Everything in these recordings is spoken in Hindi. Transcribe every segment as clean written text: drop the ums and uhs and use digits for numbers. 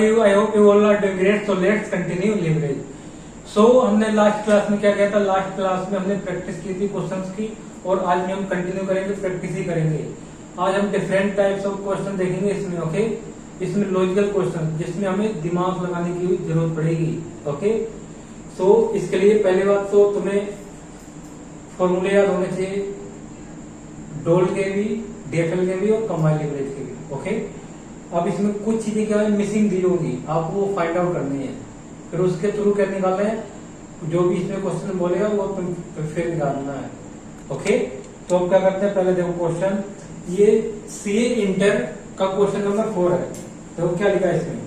Are you? I hope you all are doing great. So let's continue leverage. So हमने लास्ट क्लास में क्या किया था? लास्ट क्लास में हमने प्रैक्टिस की थी क्वेश्चंस की, और आज में हम कंटिन्यू करेंगे, प्रैक्टिस ही करेंगे। आज हम डिफरेंट टाइप्स ऑफ क्वेश्चन देखेंगे इसमें। ओके, इसमें लॉजिकल क्वेश्चन जिसमें हमें दिमाग लगाने की जरूरत पड़ेगी। ओके, सो इसके लिए पहली बात तो तुम्हें फॉर्मूले याद होने चाहिए, डोल के भी, डीएफएल के भी और कंबाइंड लिवरेज के भी। ओके, अब इसमें कुछ चीजें क्या है मिसिंग दी होगी, आपको वो फाइंड आउट करनी है, फिर उसके थ्रू क्या निकालना है, जो भी इसमें क्वेश्चन बोलेगा वो तुम फिर निकालना है। ओके, तो अब क्या करते हैं, पहले देखो क्वेश्चन, ये सीए इंटर का क्वेश्चन नंबर 4 है। तो क्या लिखा है इसमें?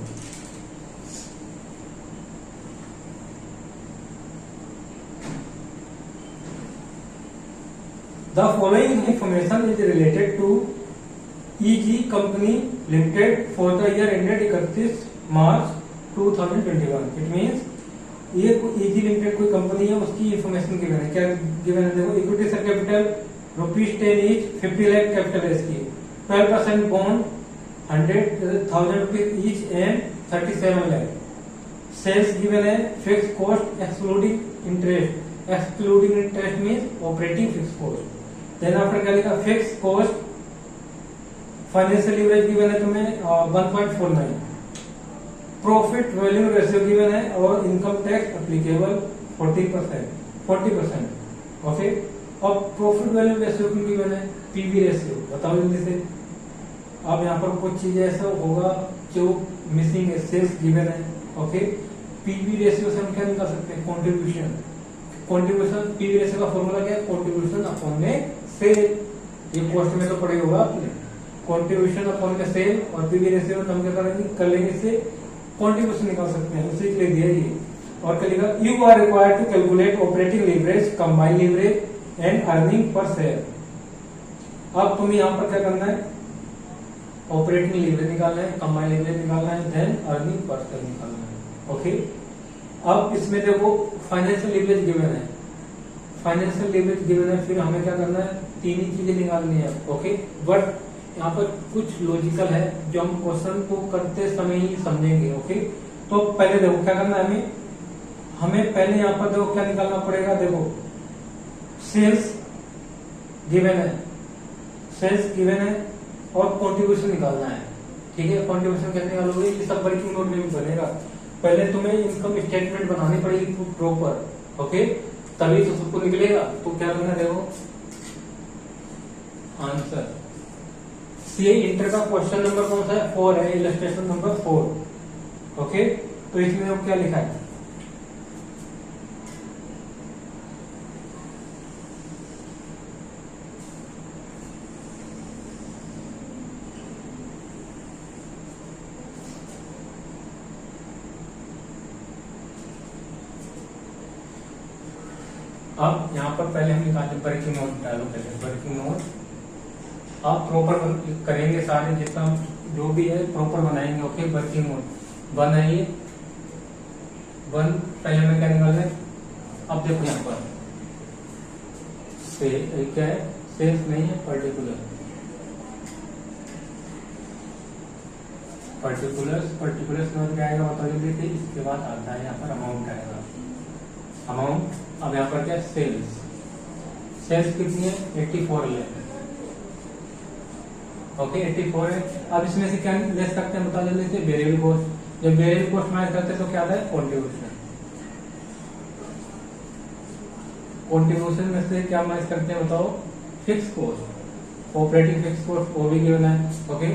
The following information is related to easy company limited for the year ended 31 March 2021। It means ये ईजी लिमिटेड कोई कंपनी है, उसकी इंफॉर्मेशन गिवन है। क्या गिवन है? देखो, equity share capital ₹10 each, 50 lakh capital है इसकी, 12% bond 100,000 rupees each and 37 lakh. Sales given है, fix cost excluding interest. Excluding interest means operating fix cost. Then after क्या लिखा? Fix cost. Financial leverage given है तुम्हें 1.49। प्रॉफिट वैल्यू रेशियो गिवन है और इनकम टैक्स एप्लीकेबल 40%। ओके, अब प्रॉफिट वैल्यू रेशियो की गिवन है, पीवी रेशियो। बताओ जल्दी से। अब यहाँ पर कुछ चीजें ऐसा होगा जो मिसिंग है, सेल्स गिवन है। ओके, पीवी रेशियो से हम क्या निकाल सकते हैं? कॉन्ट्रीब्यूशन। पीवी रेशियो का फॉर्मूला क्या है? कॉन्ट्रीब्यूशन अपॉन में सेल। ये पोस्ट में तो पढ़े होगा आपने, कॉन्ट्रीब्यूशन अपॉन में सेल। और पीवी रेशियो हम क्या करेंगे, कर लेंगे, इससे कॉन्ट्रीब्यूशन निकाल सकते हैं, उसी के लिए दिया ये। और क्या लिखा? You are required to calculate operating leverage, combined leverage and earning per share. अब तुम्हें यहाँ पर क्या करना है? ऑपरेटिंग लीवरेज निकालना है, कंबाइंड लीवरेज निकालना है, देन अर्निंग पर शेयर निकालना है। ओके, अब इसमें देखो फाइनेंशियल लीवरेज गिवन है, फाइनेंशियल लीवरेज गिवन है, फिर हमें क्या करना है? तीन ही चीजें निकालनी है। ओके, बट यहाँ पर कुछ लॉजिकल है जो हम क्वेश्चन को करते समय ही समझेंगे। ओके, तो पहले देखो क्या करना है हमें पहले यहाँ पर देखो क्या निकालना पड़ेगा। देखो, सेल्स गिवन है, सेल्स गिवन है और कंट्रीब्यूशन निकालना है। ठीक है, कंट्रीब्यूशन कैसे निकालोगे? ये सब वर्किंग नोट में भी बनेगा। पहले तुम्हें इनकम स्टेटमेंट बनानी पड़ेगी प्रॉपर। ओके, तभी तो सबको निकलेगा। तो क्या करना है? देखो आंसर सीए इंटर का क्वेश्चन नंबर कौन सा है? 4 है, इलस्ट्रेशन नंबर 4। ओके, तो इसमें अब क्या लिखा है? अब यहाँ पर पहले हम निकालते वर्किंग नोट डालो। पहले वर्किंग नोट आप प्रॉपर करेंगे, सारे जितना जो भी है प्रॉपर बनाएंगे। ओके, वर्किंग नोट बनाइए। वन पहले हमें क्या निकालना है? अब देखो यहाँ पर क्या है? सेल्स नहीं है, पर्टिकुलर समझ में आएगा, बता देते। इसके बाद आता है यहाँ पर अमाउंट आएगा, अमाउंट। अब यहाँ पर क्या? सेल्स कितनी है? 84 लाख। ओके, 84 है। अब इसमें से क्या ले सकते हैं? बता जल्दी से। Variable cost. जब वेरिएबल कॉस्ट माइनस करते हैं तो क्या आता है? कॉन्ट्रीब्यूशन। कॉन्ट्रीब्यूशन में से क्या माइनस करते हैं? बताओ। Fix cost, operating fix cost, वो भी गिवन है। Okay,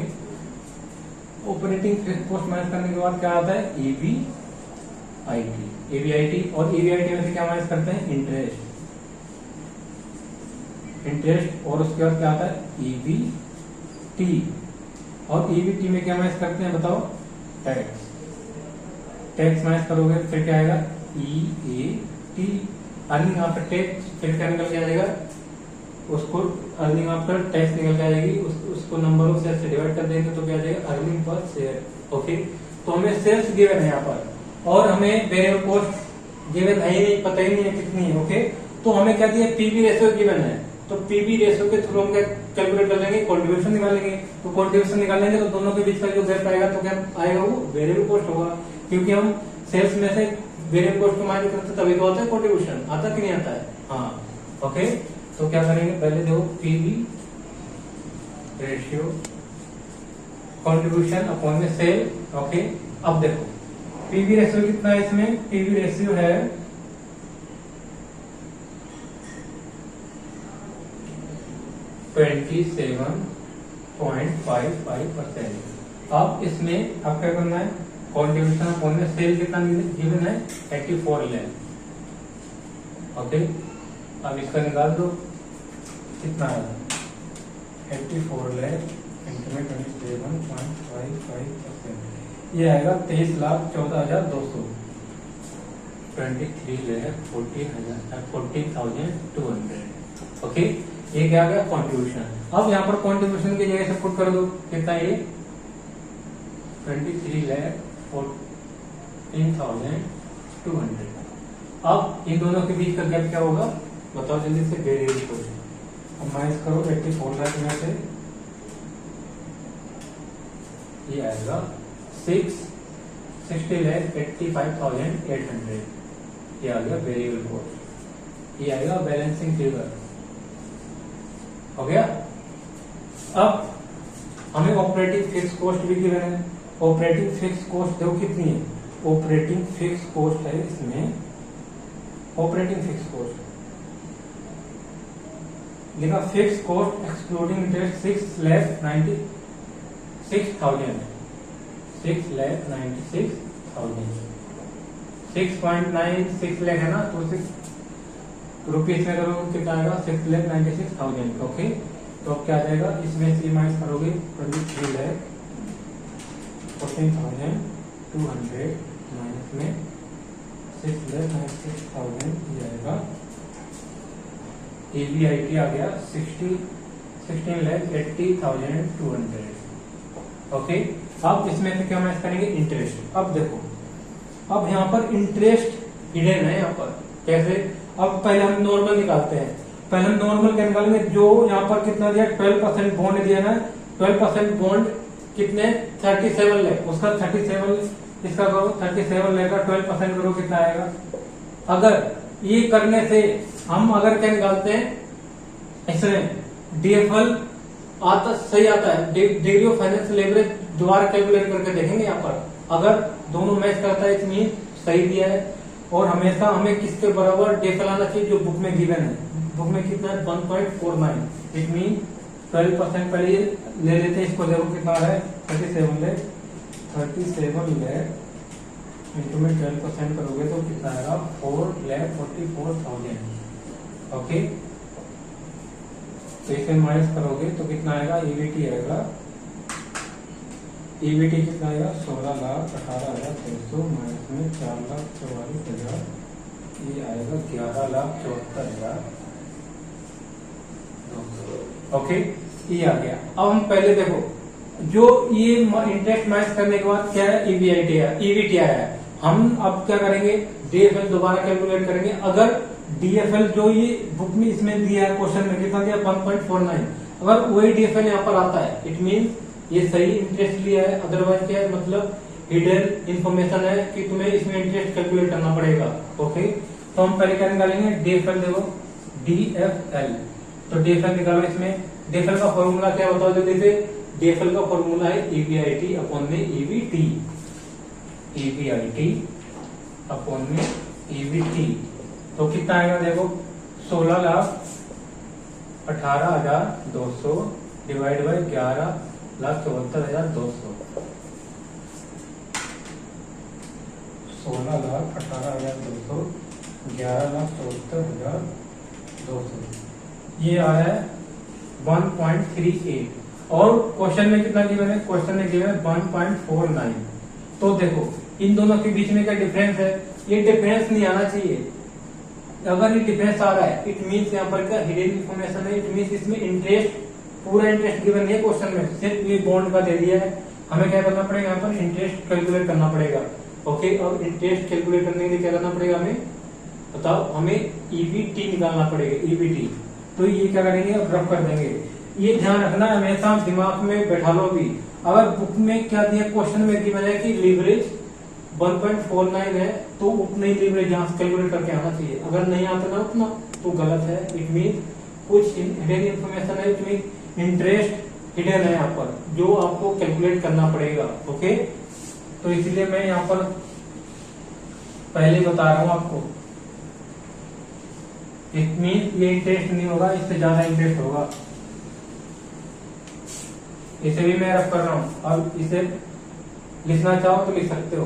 operating fix cost minus करने के बाद क्या आता है? ईबीआईटी। और ईबीआईटी में से क्या माइनस करते हैं? इंटरेस्ट। और उसके बाद क्या आता है? ईबीटी। और ईबीटी में क्या माइनस करते हैं? बताओ। टैक्स माइनस करोगे फिर क्या आएगा? ईएटी। अर्निंग आफ्टर टैक्स, फिर क्या निकल के आएगा? उसको अर्निंग आफ्टर टैक्स निकल के आएगी, उसको नंबरों से डिवाइड कर देंगे तो क्या आ जाएगा? Earning per share. ओके, तो हमें सेल्स गिवन है यहाँ पर, और हमें वेरिएबल कॉस्ट गिवन है ही नहीं, पता ही नहीं है कितनी है। ओके, तो हमें क्या दिया? पीवी रेशियो गिवन है, तो पीवी रेशियो के थ्रू हम क्या कैलकुलेट कर लेंगे, कंट्रीब्यूशन निकालेंगे। तो कंट्रीब्यूशन निकालेंगे तो दोनों के बीच का जो गैप आएगा तो क्या आएगा, वो वेरिएबल कॉस्ट होगा, क्योंकि हम सेल्स में से वेरिएबल कॉस्ट को माइनस करते तभी तो आता है कंट्रीब्यूशन, आता कि नहीं आता है। हाँ ओके, तो क्या करेंगे, पहले देखो पीवी रेशियो कंट्रीब्यूशन अपॉन में सेल। ओके, अब देखो पीवी रेशियो कितना है इसमें, पीवी रेशियो है 27.55%। अब इसमें अब क्या करना है, कंट्रीब्यूशन अपॉन में सेल कितना गिवन है, 84 लाख। ओके, अब इसका निकाल दो, कितना है 84 लाख इंटू में 27.55%, ये आएगा 23,14,200, 23,40,200। ओके, ये क्या आ गया कंट्रीब्यूशन। अब यहाँ पर कंट्रीब्यूशन की जगह से पुट कर दो, कितना ये 23,14,200। अब इन दोनों के बीच का गैप क्या होगा, बताओ जल्दी से, वेरिएबल कॉस्ट। अब माइनस करो 84 लाख में से, ये आएगा 60,85,800, ये आ गया वेरिएबल कॉस्ट, ये आएगा बैलेंसिंग फिगर। हो गया। अब हमें ऑपरेटिंग फिक्स कॉस्ट भी गिवन है। ऑपरेटिंग फिक्स कॉस्ट देखो कितनी है, ऑपरेटिंग फिक्स कॉस्ट है इसमें, ऑपरेटिंग फिक्स कॉस्ट लिखा, fix cost excluding interest 6,96,000, 6,96,000, 6.96 lakh है ना, तो 6 रुपीज में करोगे कितना आएगा, 6,96,000। ओके, तो अब क्या आ जाएगा, इसमें से माइनस करोगे 23,14,200 माइनस में 6,96,000, ये आएगा EBIT आ गया 16,80,200। ओके, अब इसमें से क्या माइनस करेंगे, इंटरेस्ट। अब देखो, अब यहाँ पर इंटरेस्ट हिडन है यहाँ पर, कैसे, अब पहले हम नॉर्मल निकालते हैं, पहले हम नॉर्मल क्या निकालेंगे, जो यहाँ पर कितना दिया 12% बॉन्ड दिया ना, 12% बॉन्ड कितने 37 लाख, उसका 37 इसका करो 37 लाख का 12% करो, कितना आएगा। अगर ये करने से हम अगर क्या निकालते हैं, इसमें डीएफएल आता सही आता है, डिग्री ऑफ फाइनेंशियल लेवरेज दोबारा कैलकुलेट करके देखेंगे यहाँ पर, अगर दोनों मैच करता है इसमें सही दिया है, और हमेशा हमें किसके बराबर डेफल आना चाहिए, जो बुक में गिवन है, बुक में कितना है 1.49, इट मीन 12% पहले ले लेते हैं, इसको देखो कितना है 37 लाख इंटू में 12% करोगे तो कितना आएगा 4,44,000। ओके, तो इसे माइनस करोगे तो कितना आएगा, ईबीटी आएगा, ईबीटी कितना आएगा 16,18,300 माइनस में 4,44,000, ये आएगा 11,74,200। ओके, ये आ गया। अब हम पहले देखो, जो ये इंटरेस्ट माइनस करने के बाद क्या है, ईबीआईटी है, ईबीटी आया है, हम अब क्या करेंगे, डीएफएल दोबारा कैलकुलेट करेंगे। अगर डीएफएल जो ये बुक में इसमें दिया है, क्वेश्चन में कितना दिया 1.49, अगर वही डीएफएल यहाँ पर आता है, इट मीन ये सही इंटरेस्ट लिया है, अदरवाइज क्या है, मतलब हिडन इंफॉर्मेशन है कि तुम्हें इसमें इंटरेस्ट कैलकुलेट करना पड़ेगा। ओके, तो हम पहले क्या निकालेंगे, डीएफएल देखो, डीएफएल, तो डीएफएल निकालो। इसमें डीएफएल का फॉर्मूला क्या बताओ जल्दी से, डीएफएल का फॉर्मूला है ईबीआईटी अपॉन में ईबीटी, ईबीआईटी अपॉन में ईबीटी, तो कितना आएगा देखो 16,18,200 डिवाइड बाई 11,74,200, 16,18,200 11,74,200, ये आया है 1.38, और क्वेश्चन में कितना गिवन है, क्वेश्चन में गिवन है 1.49। तो देखो इन दोनों के बीच में क्या डिफरेंस है, ये डिफरेंस नहीं आना चाहिए। अगर ये डिफरेंस आ रहा है, इट मीन्स यहाँ पर क्या हिडन इन्फॉर्मेशन है, इट मीन्स इसमें इंटरेस्ट, पूरा इंटरेस्ट गिवन नहीं है क्वेश्चन में, सिर्फ ये बॉन्ड का दे दिया है। हमें क्या करना पड़ेगा, यहाँ पर इंटरेस्ट कैलकुलेट करना पड़ेगा। ओके, और इंटरेस्ट कैलकुलेट करने के लिए क्या करना पड़ेगा हमें, बताओ, हमें ईबीटी निकालना पड़ेगा, ईबीटी। तो ये क्या करेंगे, अब रफ कर देंगे। ये ध्यान रखना, हमेशा दिमाग में बैठा लो भी। अगर बुक में क्या दिया, क्वेश्चन में गिवन है कि लीवरेज 1.49 है, तो उतना ही लीवरेज यहाँ से कैलकुलेट करके आना चाहिए। अगर नहीं आता ना उतना तो गलत है। इट मीन कुछ हिडन इंफॉर्मेशन है, इट मीन इंटरेस्ट हिडन है यहाँ पर, जो आपको कैलकुलेट करना पड़ेगा। ओके, तो इसलिए मैं यहाँ पर पहले बता रहा हूँ आपको। इट मीन ये इंटरेस्ट नहीं होगा, इससे ज्यादा इंटरेस्ट होगा। इसे भी मैं रफ कर रहा हूं, अब इसे लिखना चाहो तो लिख सकते हो।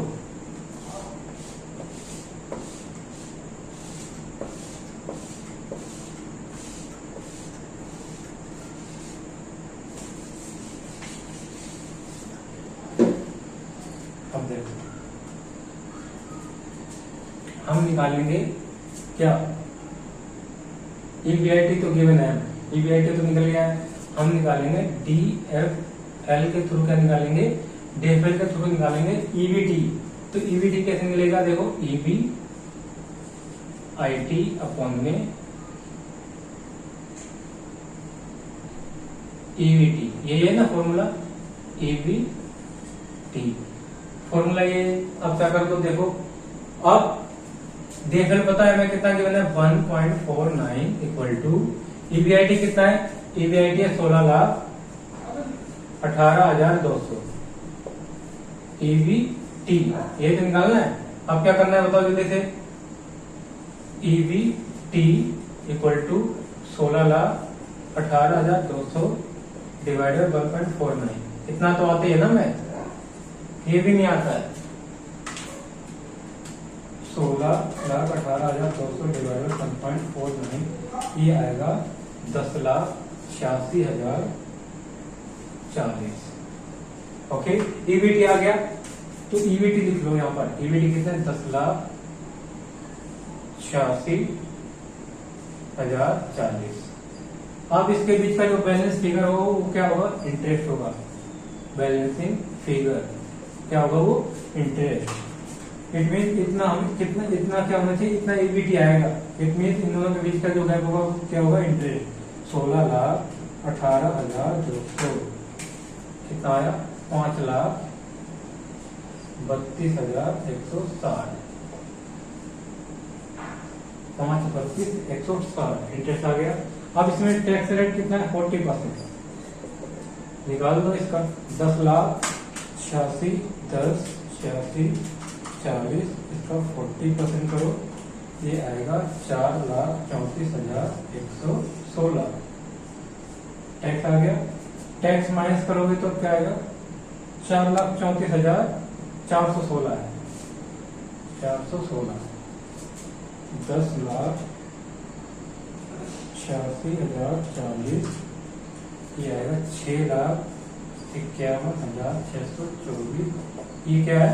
अब देखो, हम निकालेंगे क्या, ईबीआईटी तो गिवन है, ईबीआईटी तो निकल गया है। हम निकालेंगे डीएफएल के थ्रू क्या निकालेंगे, डीएफएल के थ्रू निकालेंगे ईबीटी। तो ईबीटी कैसे मिलेगा, देखो ईबी आईटी अपॉन में ईबीटी, ये है ना फॉर्मूला, ईबीटी फॉर्मूला ये। अब क्या कर दो, देखो अब डीएफएल पता है मैं कितना गिवन है 1.49 इक्वल टू ईबीआईटी कितना है, ईबीआईटी है 16,18,200 ईबीटी, ये तो निकालना है। अब क्या करना है बताओ जल्दी से, ईबीटी इक्वल टू 16,18,200 डिवाइडेड 1.49। इतना तो आते है ना मैथ, ये भी नहीं आता है। 16,18,200 डिवाइडेड 1.49, ये आएगा 10,86,040। ओके, ईबीटी आ गया, तो ईबीटी लिख लो यहाँ पर। ईबीटी कितना है, 10,86,040। अब इसके बीच का जो बैलेंस फिगर होगा वो क्या होगा, इंटरेस्ट होगा। बैलेंसिंग फिगर क्या होगा, वो इंटरेस्ट। इट मीन इतना हम कितना इतना क्या होना चाहिए, इतना ईबीटी आएगा। इट मीन इन दोनों के बीच का जो गैप होगा क्या होगा, इंटरेस्ट। 16,18,200 कितना आया, 5,32,160, 5,32,160 इंटरेस्ट आ गया। अब इसमें टैक्स रेट कितना है, 40%। निकाल दो इसका, 10,86,000 10 86 40, इसका 40% करो, ये आएगा 4,34,116। टैक्स आ गया, टैक्स माइनस करोगे तो क्या आएगा, 4,34,416 है, 416। 10,86,040, ये आएगा 6,51,624। ये क्या है,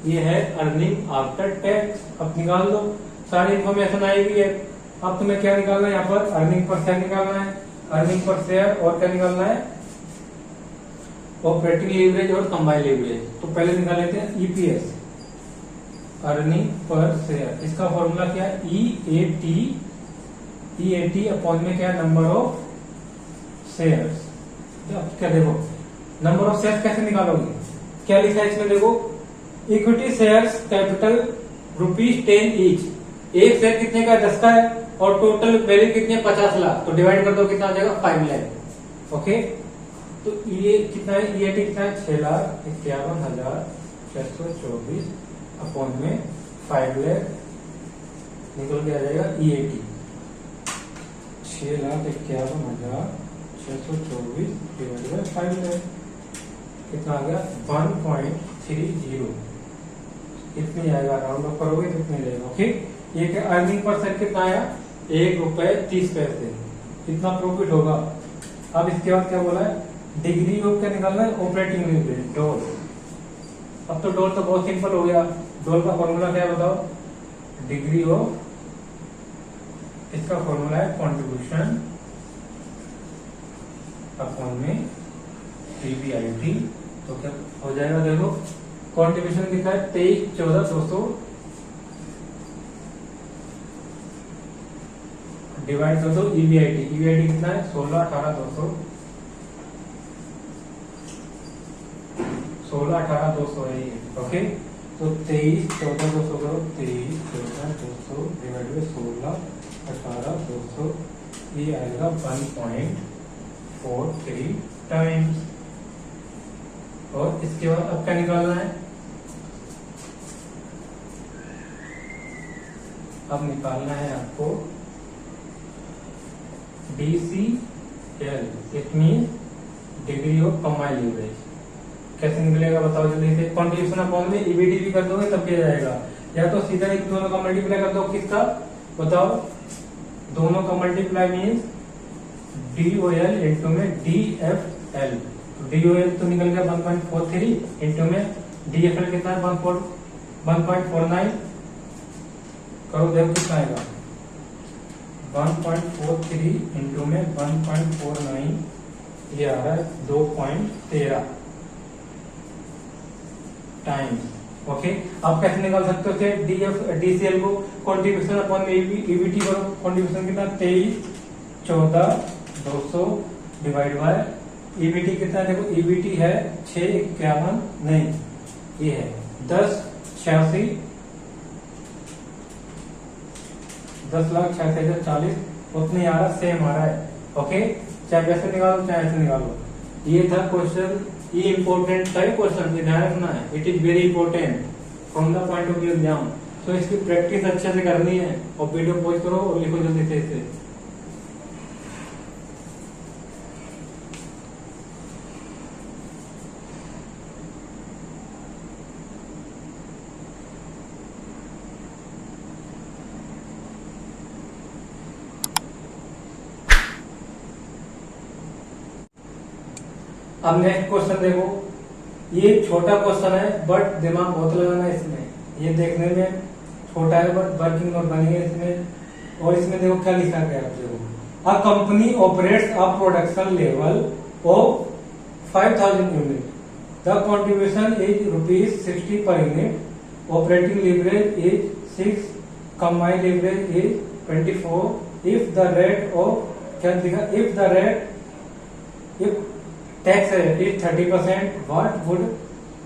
ये है अर्निंग आफ्टर टैक्स। अब निकाल दो, सारी इंफॉर्मेशन आई हुई है। अब तुम्हें क्या निकालना है यहाँ पर, अर्निंग पर शेयर निकालना है, अर्निंग पर शेयर, और क्या निकालना है, ऑपरेटिंग लीवरेज और कंबाइंड लीवरेज। तो पहले निकाल लेते हैं ईपीएस, अर्निंग पर शेयर। इसका फॉर्मूला क्या है, ईएटी अपॉन में क्या है, नंबर ऑफ शेयर्स। अब क्या देखो, नंबर ऑफ शेयर्स कैसे निकालोगे, क्या लिखा है इसमें, देखो इक्विटी शेयर्स कैपिटल ₹10 ईच। एक शेयर कितने का, 10 का है, और टोटल वैल्यू कितनी है, 50 लाख। तो डिवाइड कर दो, कितना आ जाएगा, 5 लाख। ओके, तो ये कितना है, ईएटी कितना है, 6,51,624 अपॉन में 5 लाख निकल के आ जाएगा ईएटी, 6,51,624 डिवाइड बाय 5 लाख, कितना आ गया 1.30। इतनी आएगा, राउंड ऑफ करोगे तो इतनी रहेगा। ओके, ये क्या अर्निंग पर शेयर कितना आया, ₹1.30। इतना प्रॉफिट होगा। अब इसके बाद क्या बोला है, डिग्री ऑफ क्या निकालना है, ऑपरेटिंग लीवरेज, डॉल। अब तो डॉल तो बहुत सिंपल हो गया। डॉल का फॉर्मूला क्या है बताओ, डिग्री ऑफ, इसका फॉर्मूला है कॉन्ट्रीब्यूशन अपॉन में ईबीआईटी। तो क्या हो जाएगा, देखो कॉन्ट्रीब्यूशन लिखा है 23,14,200 डिवाइड कर दो ईवीआईटी, ईवीआईटी कितना है 16 18 200, 16 18 200 है ये, ओके। तो 23 14 200 करो, 23 14 200 डिवाइड बाई 16 18 200, ये आएगा 1.43 टाइम्स। और इसके बाद अब क्या निकालना है, अब निकालना है आपको DCL, it mean degree of combined leverage. कैसे निकलेगा बताओ जल्दी से। कंट्रीब्यूशन अपॉन में ईबीटी भी कर दोगे तब किया जाएगा, या तो सीधा एक दोनों का मल्टीप्लाई कर दो, किसका बताओ, दोनों का मल्टीप्लाई मीन्स DOL इंटू में DFL। DOL तो निकल गया 1.43 इंटू में DFL कितना है 1.49, करो देखो कितना आएगा 1.43 इंटू में 1.49, ये आ रहा है 2.13 टाइम्स, ओके। अब कैसे निकाल सकते हो DCL को, कंट्रीब्यूशन अपॉन में ईबीटी करो, कंट्रीब्यूशन कितना 23 14 200 डिवाइड बाय ईबीटी कितना, देखो ईबीटी है 651, नहीं ये है 1086, 10,86,040 उतने आ रहा, सेम आ रहा है, ओके। चाहे वैसे निकालो चाहे ऐसे निकालो। ये था क्वेश्चन, ये इंपॉर्टेंट था क्वेश्चन, ये ध्यान रखना है, it is very important from the point of view exam. So इसकी प्रैक्टिस अच्छे से करनी है और वीडियो पॉज करो और लिखो जल्दी से इसे। अब नेक्स्ट क्वेश्चन देखो, ये छोटा क्वेश्चन है बट दिमाग बहुत लगाना है इसमें। ये देखने में छोटा है बट वर्किंग नोट बनेंगे इसमें। और इसमें देखो क्या लिखा गया है, देखो a company operates a production level of 5000 unit, the contribution is ₹60 per unit, operating leverage is 6, combined leverage is 24, if the rate of क्या लिखा, if tax rate is 30%, what would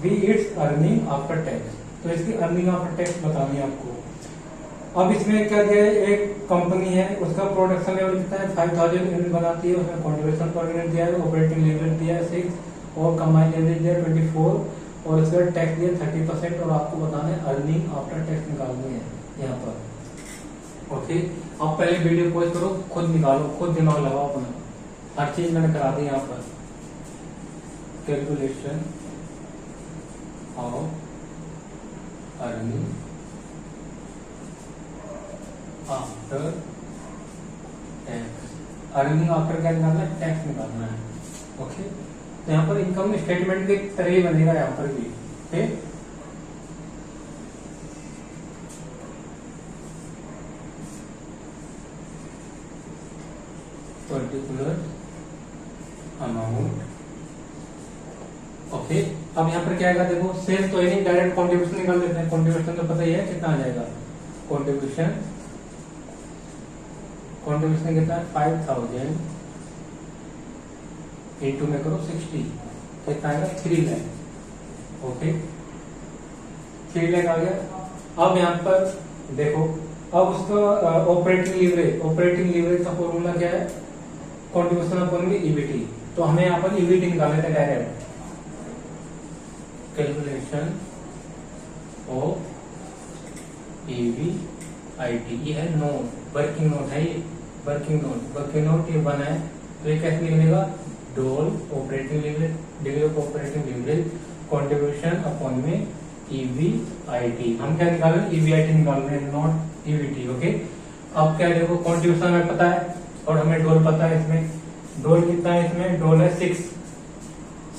be it's earning after tax. तो इसकी अर्निंग आफ्टर टैक्स बतानी है आपको। अब इसमें क्या दिया है, एक कंपनी है उसका प्रोडक्शन लेवल कितना है 5000 यूनिट बनाती है, उसमें कंट्रीब्यूशन पर यूनिट दिया है, ऑपरेटिंग लीवरेज दिया है 6 और कंबाइंड लीवरेज दिया है 24 और इसका टैक्स दिया 30% और आपको बताना है अर्निंग आफ्टर टैक्स निकालनी है यहाँ पर, ओके। अब पहले वीडियो पॉज करो, खुद निकालो, खुद दिमाग लगाओ अपना, हर चीज मैंने करा दी यहाँ पर। Calculation of earning after tax, earning after क्या निकालना है, टैक्स निकालना है, ओके। तो यहाँ पर इनकम स्टेटमेंट के तरह ही बनेगा यहाँ पर भी, ओके। Particular amount, okay. अब यहाँ पर क्या आएगा देखो, सेल्स तो नहीं, डायरेक्ट कंट्रीब्यूशन निकाल देते हैं। कंट्रीब्यूशन तो पता ही है कितना आ जाएगा, कंट्रीब्यूशन कितना है 5000 इंटू में करो 60, कितना आएगा 3 लाख, ओके 3 लाख आ गया। अब यहाँ पर देखो, अब उसका ऑपरेटिंग लीवरेज का फॉर्मूला क्या है, कंट्रीब्यूशन अपॉन में ईबीटी। तो हमें यहाँ पर ईबीटी निकालना था डायरेक्ट, कैलकुलेशन ऑफ ईबीआईटी, ये है नोट, वर्किंग नोट है ये, वर्किंग नोट ये बना है। तो ये कैसे निकलेगा, डोल operating leverage, degree of operating leverage, contribution upon में ईबीआईटी। हम क्या निकाल रहे हैं, ईबीआईटी निकाल रहे हैं, नॉट ईबीटी, ओके। अब क्या देखो, कंट्रीब्यूशन हमें पता है और हमें डोल पता है। इसमें डोल कितना है, इसमें डोल है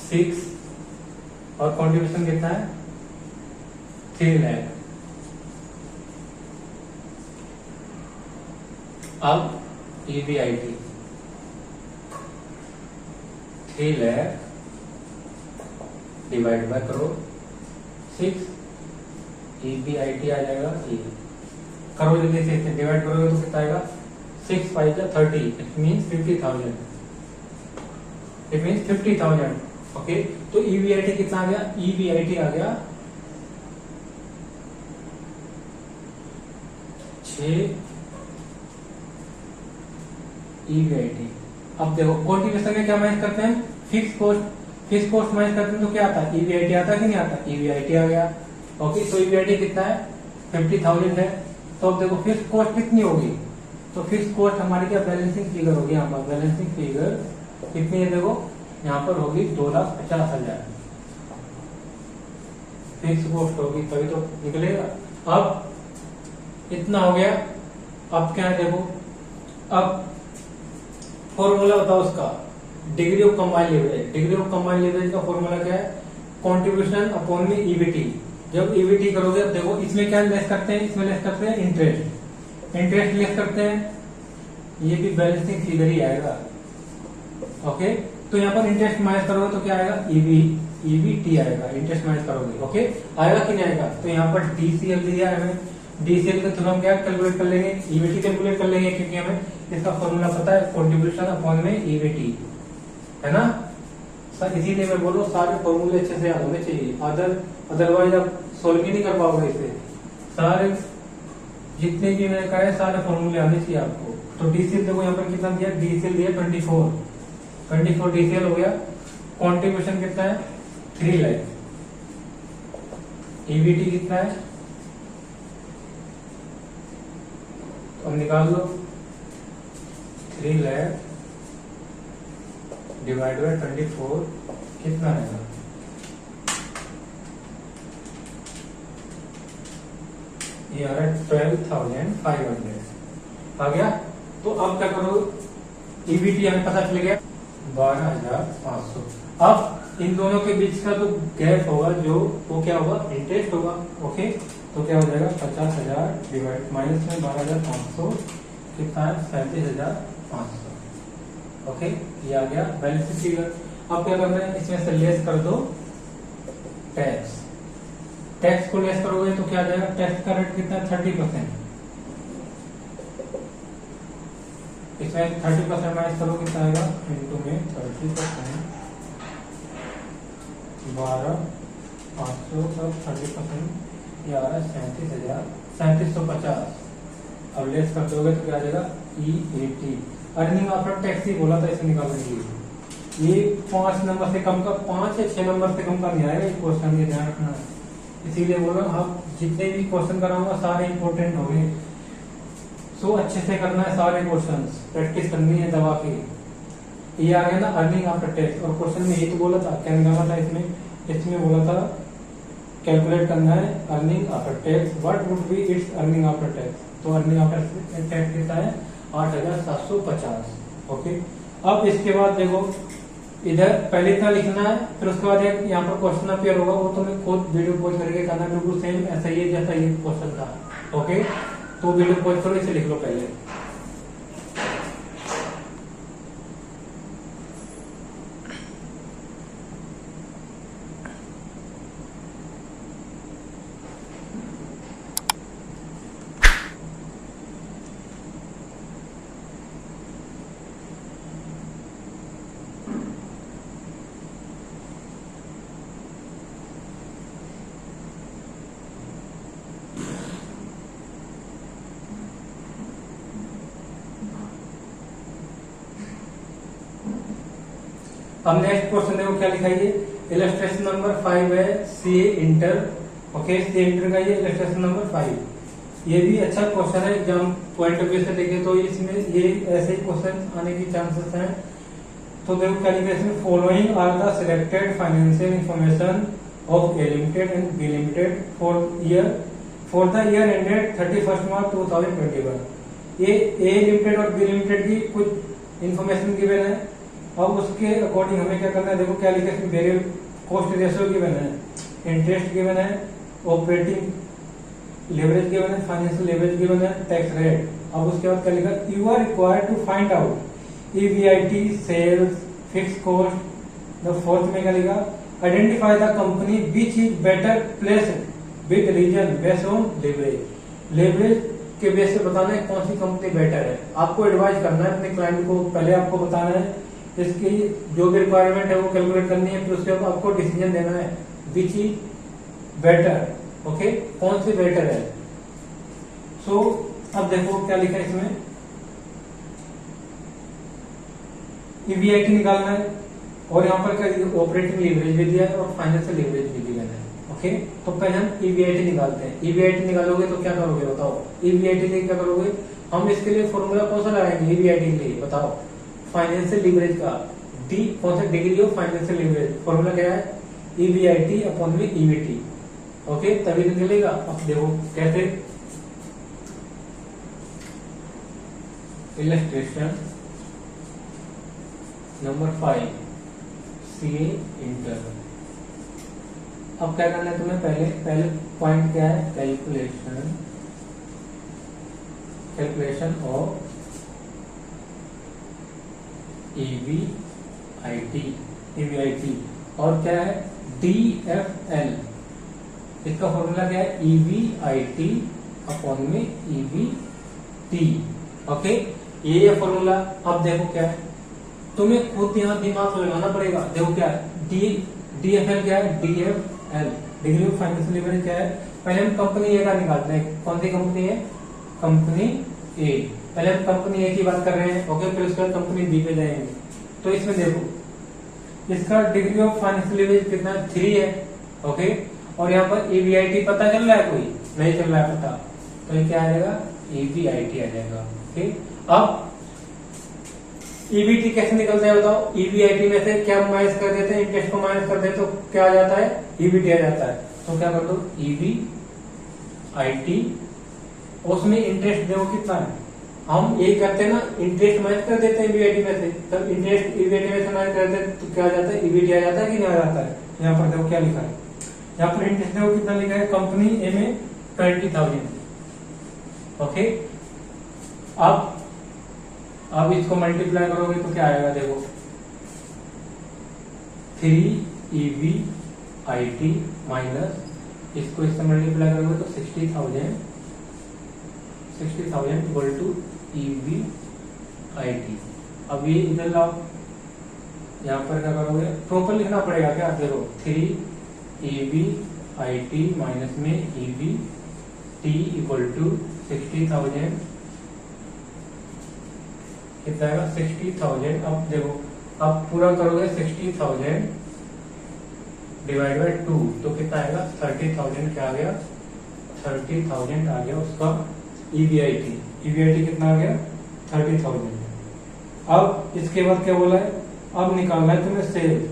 6 और कंट्रीब्यूशन कितना है 3 लाख। अब ईबीआईटी 3 लाख डिवाइड बाय करो 6, ईबीआईटी आ जाएगा ये, करो जल्दी से, डिवाइड करोगे तो कितना आएगा 6 5 30, it means 50,000, it means 50,000। Okay, तो ईवीआईटी कितना आ गया? ईवीआईटी आ गया 6 ईवीआईटी। अब देखो कॉन्ट्रीब्यूशन में क्या माइनस करते हैं? Fix cost, fix cost minus करते हैं तो क्या आता है? ईवीआईटी आता है कि नहीं आता? ईवीआईटी आ गया। ओके, तो ईवीआईटी कितना है? 50,000 है। तो अब देखो फिक्स कॉस्ट कितनी होगी? तो फिक्स कॉस्ट हमारी क्या बैलेंसिंग फिगर होगी? यहाँ पर बैलेंसिंग फिगर कितनी है? देखो यहाँ पर होगी 2,50,000 फिक्स कॉस्ट होगी, तभी तो निकलेगा। अब इतना हो गया। अब क्या है देखो, अब फॉर्मूला बताओ उसका, degree of combined leverage. Degree of combined leverage का फॉर्मूला क्या है? कंट्रीब्यूशन अपॉन में ईवीटी। जब ईवीटी करोगे, अब देखो इसमें क्या लेस करते हैं? इसमें लेस करते हैं इंटरेस्ट, इंटरेस्ट लेस करते हैं, ये भी बैलेंसिंग फिगर ही आएगा। ओके, तो यहाँ पर इंटरेस्ट माइनस करोगे तो क्या आएगा? ईवीटी आएगा। इंटरेस्ट माइनस करोगे, ओके, आएगा कि नहीं आएगा? तो यहाँ पर डीसीएल दिया है हमें, डीसीएल के थ्रू हम क्या कैलकुलेट कर लेंगे? ईवीटी कैलकुलेट कर लेंगे, क्योंकि हमें इसका फॉर्मूला पता है, कंट्रीब्यूशन अपॉन में ईवीटी, है ना सर? इसीलिए मैं बोलो सारे फॉर्मूले अच्छे से याद होने चाहिए, अदरवाइज आप सोल्व ही नहीं कर पाओगे इसे। सारे जितने भी मैंने कहा है सारे फॉर्मूले आने चाहिए आपको। तो डीसीएल देखो यहाँ पर कितना दिया? डीसीएल दिया 24 डीसीएल हो गया। कंट्रीब्यूशन कितना है? 3 लाख। ईवीटी कितना है? तो हम निकाल लो, 3 लाख डिवाइड बाय 24 कितना आएगा? ये आ रहा है 12,500 आ गया। तो अब क्या करो? ईवीटी हमें पता चल गया 12,500। अब इन दोनों के बीच का जो गैप होगा, जो वो क्या होगा? इंटरेस्ट होगा। ओके, तो क्या हो जाएगा? 50,000 डिवाइड माइनस में 12,500 कितना है? 37,500। ओके, ये आ गया बैलेंस फिगर। अब क्या करना है? इसमें से लेस कर दो टैक्स। टैक्स को लेस करोगे तो क्या आ जाएगा? टैक्स का रेट कितना है? 30%। इसमें 30% माइनस करो कितना आएगा? इंटू में 30%, 12,500 का 30%, ये आ रहा है 37,50। अब लेस कर दोगे तो क्या आ जाएगा? ईएटी, अर्निंग आफ्टर टैक्स ही बोला था इसे निकालने के लिए। ये 5 नंबर से कम का, 5 या 6 नंबर से कम का नहीं आएगा ये क्वेश्चन, ये ध्यान रखना है। इसीलिए बोलो आप जितने भी क्वेश्चन कराऊंगा सारे इंपॉर्टेंट होंगे, सो अच्छे से करना है सारे क्वेश्चंस, प्रैक्टिस करनी है दबा के। ये आ गया ना अर्निंग आफ्टर टैक्स। और क्वेश्चन में ये तो बोला था, क्या निकाला था इसमें? इसमें बोला था कैलकुलेट करना है earning after tax, what would be it's earning after tax. तो अर्निंग आफ्टर टैक्स कितना है? 8,750। ओके, अब इसके बाद देखो इधर पहले इतना लिखना है, फिर उसके बाद एक यहाँ पर क्वेश्चन अपियर होगा, वो तुम्हें खुद वीडियो पॉज करके करना, बिल्कुल सेम ऐसा ही है जैसा ये क्वेश्चन था। ओके, तो वीडियो पॉज करो, इसे लिख लो पहले। अब नेक्स्ट क्वेश्चन देखो क्या लिखा है, इलस्ट्रेशन नंबर 5 है, C inter. Okay, C inter का ये इलस्ट्रेशन नंबर 5। ये भी अच्छा क्वेश्चन है, एग्जाम पॉइंट ऑफ व्यू से देखें तो इसमें ये ऐसे ही क्वेश्चन आने की चांसेस हैं। तो देखो क्या लिखा है इसमें, following are the selected financial information of A limited and B limited for the year ended 31 मार्च 2021। ये ए लिमिटेड और बी लिमिटेड की कुछ इंफॉर्मेशन गिवन है। अब उसके अकॉर्डिंग हमें क्या करना है, देखो क्या लिखा है, वेरिएबल कॉस्ट रेशियो गिवन है, इंटरेस्ट गिवन है, ऑपरेटिंग लेवरेज गिवन है, फाइनेंशियल लेवरेज गिवन है, टैक्स रेट। अब उसके बाद क्या लिखा, you are required to find out EBIT, sales, fix cost. The fourth में क्या लिखा, identify the company which is better placed with reason based on leverage. Leverage के बेस पे बताना है कौन सी कंपनी बेटर है। आपको एडवाइस करना है अपने क्लाइंट को, पहले आपको बताना है इसकी जो भी रिक्वायरमेंट है वो कैलकुलेट करनी है, फिर उसके बाद आपको डिसीजन देना है विच इज बेटर, ओके, कौन सी बेटर है। सो अब देखो क्या लिखा है इसमें, ईवीआईटी निकालना है और यहाँ पर क्या ऑपरेटिंग लीवरेज भी दिया है और फाइनेंशियल लीवरेज भी दिया है, ओके। तो पहले हम ईवीआईटी निकालते हैं। ईवीआईटी निकालोगे तो क्या करोगे बताओ, ईवीआईटी के लिए क्या करोगे, हम इसके लिए फॉर्मूला कौन सा लगाएंगे ईवीआईटी के लिए बताओ, फाइनेंशियल लीवरेज का डी, कौन सा degree of financial leverage, formula क्या है ईवीआईटी अपॉन में ईवीटी, ओके, तभी तो निकलेगा। अब देखो कैसे, इलस्ट्रेशन नंबर 5 सीए इंटर। अब क्या करना है तुम्हें, पहले पॉइंट क्या है, कैलकुलेशन ऑफ ईवीआईटी और क्या है डीएफएल, इसका फॉर्मूला क्या है ईवीआईटी अपॉन में ईवीटी, ओके, ये फॉर्मूला। अब देखो क्या है, तुम्हें खुद यहाँ दिमाग लगाना पड़ेगा। देखो क्या है डीएफएल क्या है, DFL degree of financial leverage क्या है, पहले हम कंपनी ए का निकालते हैं। कौन सी कंपनी है, कंपनी ए। पहले हम कंपनी ए की बात कर रहे हैं, ओके, फिर उसके बाद कंपनी बी पे जाएंगे। तो इसमें देखो इसका डिग्री ऑफ फाइनेंशियल लीवरेज कितना 3 है, ओके, और यहाँ पर ईवीआईटी पता चल रहा है, कोई नहीं चल रहा है पता, तो ये क्या आ जाएगा ईवीआईटी आ जाएगा, ओके। अब ईवीटी कैसे निकलता है बताओ, ईवीआईटी में से क्या माइनस कर देते हैं, इंटरेस्ट को माइनस कर देते तो क्या आ जाता है ईवीटी आ जाता है। तो क्या कर दो ईवीआईटी, उसमें इंटरेस्ट देखो कितना है, हम यही करते हैं ना, इंटरेस्ट माइनस कर देते हैं ईवीआईटी में से, तब इंटरेस्ट ईवीआईटी में से माइनस करते हैं तो क्या आ जाता है ईवीटी आ जाता है कि नहीं आ जाता है। यहाँ पर देखो क्या लिखा है, यहाँ पर इंटरेस्ट देखो कितना लिखा है, कंपनी ए में 20,000, ओके। अब इसको मल्टीप्लाई करोगे तो क्या आएगा देखो 3 ईवीआईटी माइनस इसको इससे मल्टीप्लाई करोगे तो 60,000 इक्वल टू ईवीआईटी। अब ये इधर लाओ, यहाँ पर क्या करोगे, प्रॉपर लिखना पड़ेगा क्या, देखो 3 ईवीआईटी माइनस में ईवीटी इक्वल टू 60,000 कितना आएगा 60,000। अब देखो अब पूरा करोगे 60,000 डिवाइड बाय 2 तो कितना आएगा 30,000, क्या आ गया 30,000 आ गया उसका ईवीआईटी कितना आ गया 30,000। अब इसके बाद क्या बोला है, अब निकालना है तुम्हें सेल्स।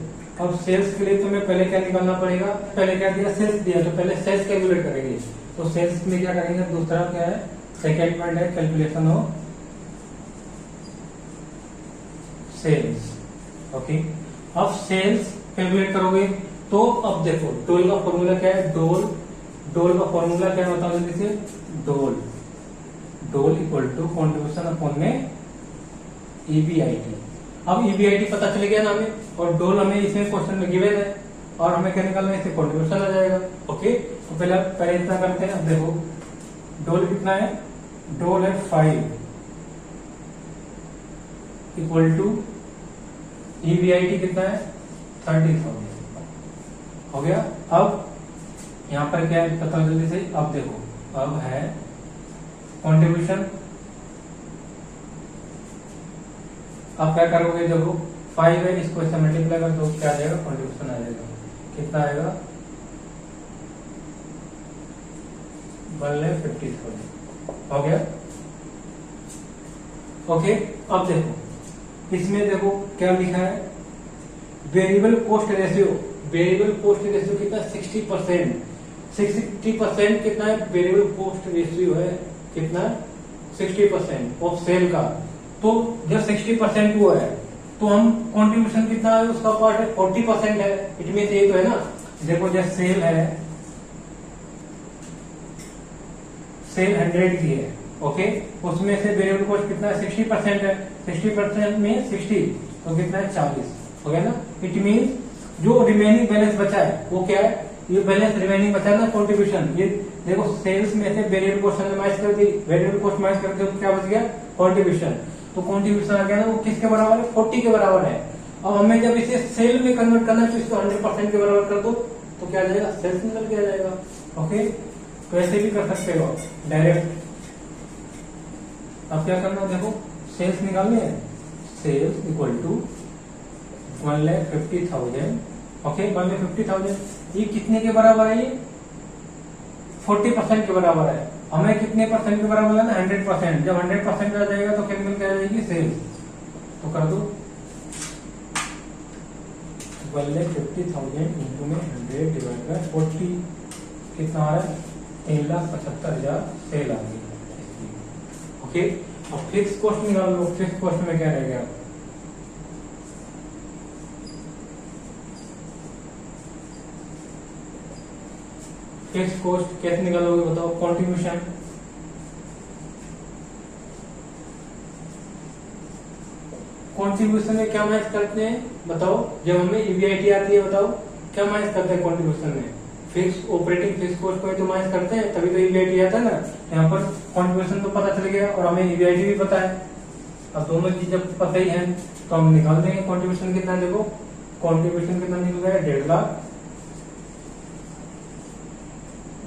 अब सेल्स के लिए तुम्हें पहले क्या निकालना पड़ेगा, पहले क्या दिया सेल्स दिया, तो पहले सेल्स कैलकुलेट करेंगे। तो सेल्स में क्या करेंगे, दूसरा क्या है सेकेंड पॉइंट है कैलकुलेशन ऑफ सेल्स, ओके। अब सेल्स कैलकुलेट करोगे तो अब देखो डोल का फॉर्मूला क्या है, डोल का फॉर्मूला क्या होता है जल्दी से, डोल इक्वल टू कॉन्ट्रीब्यूशन अपॉन में ईवीआईटी। अब ईवीआईटी पता चल गया ना हमें, और डोल हमें इसमें क्वेश्चन में गिवन है और हमें क्या निकालना है, इससे कॉन्ट्रीब्यूशन आ जाएगा, ओके। तो पहले इतना करते हैं। अब देखो डोल कितना है, डोल है 5 इक्वल टू ईवीआईटी कितना है 30,000 हो गया। अब यहाँ पर क्या है पता जल्दी से, अब देखो अब है कंट्रीब्यूशन। अब क्या करोगे, देखो 5 है, इसको इससे मल्टीप्लाई कर दो, क्या आ जाएगा कंट्रीब्यूशन आ जाएगा, कितना आएगा 1,50,000 हो गया, ओके। अब देखो इसमें देखो क्या लिखा है, variable cost ratio, variable cost ratio कितना 60%, 60% कितना है वेरिएबल कॉस्ट रेशियो है कितना 60% ऑफ सेल का। तो जब 60% हुआ है तो हम कंट्रीब्यूशन कितना है उसका पार्ट है 40% है, इट मीन ये तो है ना। देखो जब सेल है, सेल 100 की है, ओके, उसमें से वेरिएबल कॉस्ट कितना है 60% है, 60% में 60 तो कितना है 40 हो गया ना। इट मीन जो रिमेनिंग बैलेंस बचा है वो क्या है, ये बैलेंस रिमेनिंग बचा है ना कंट्रीब्यूशन, ये देखो सेल्स में से वेरिएबल कॉस्ट माइनस कर दी, वेरिएबल कॉस्ट माइनस कर दी तो क्या बच गया, कंट्रीब्यूशन। तो कंट्रीब्यूशन आ गया ना, वो किसके बराबर है, 40 के बराबर है। अब हमें जब इसे सेल में कन्वर्ट करना है तो इसको 100% के बराबर कर दो तो क्या आ जाएगा, सेल्स निकल के आ जाएगा। ओके, तो ऐसे भी कर सकते हो डायरेक्ट। अब क्या करना, देखो सेल्स निकालने हैं, सेल्स इक्वल टू 1,50,000। ओके, 1,50,000 ये कितने के बराबर है, ये 40% के बराबर है। हमें कितने परसेंट के बराबर है ना, 100%। जब 100% आ जाएगा तो क्या निकल के आ जाएगी, सेल्स। तो कर दो 1,50,000 इंटू में 100 डिवाइड बाय 40 कितना आ रहा है, 3,75,000 सेल आ गई। ओके, अब फिक्स कॉस्ट निकाल लो। फिक्स कॉस्ट में क्या रहेगा, फिक्स कॉस्ट कैसे निकालोगे बताओ, कंट्रीब्यूशन। कंट्रीब्यूशन में क्या माइनस करते हैं बताओ, जब हमें ईबीआईटी आती है बताओ क्या माइनस करते हैं कंट्रीब्यूशन में, फिक्स ऑपरेटिंग फिक्स कॉस्ट को तो माइनस करते हैं, तभी तो ईबीआईटी आता है ना। यहाँ पर कंट्रीब्यूशन तो पता चल गया और हमें ईबीआईटी भी पता है। अब दोनों चीज जब पता ही है तो हम निकाल देंगे कंट्रीब्यूशन कितना। देखो कंट्रीब्यूशन कितना निकल गया, 1.5 लाख।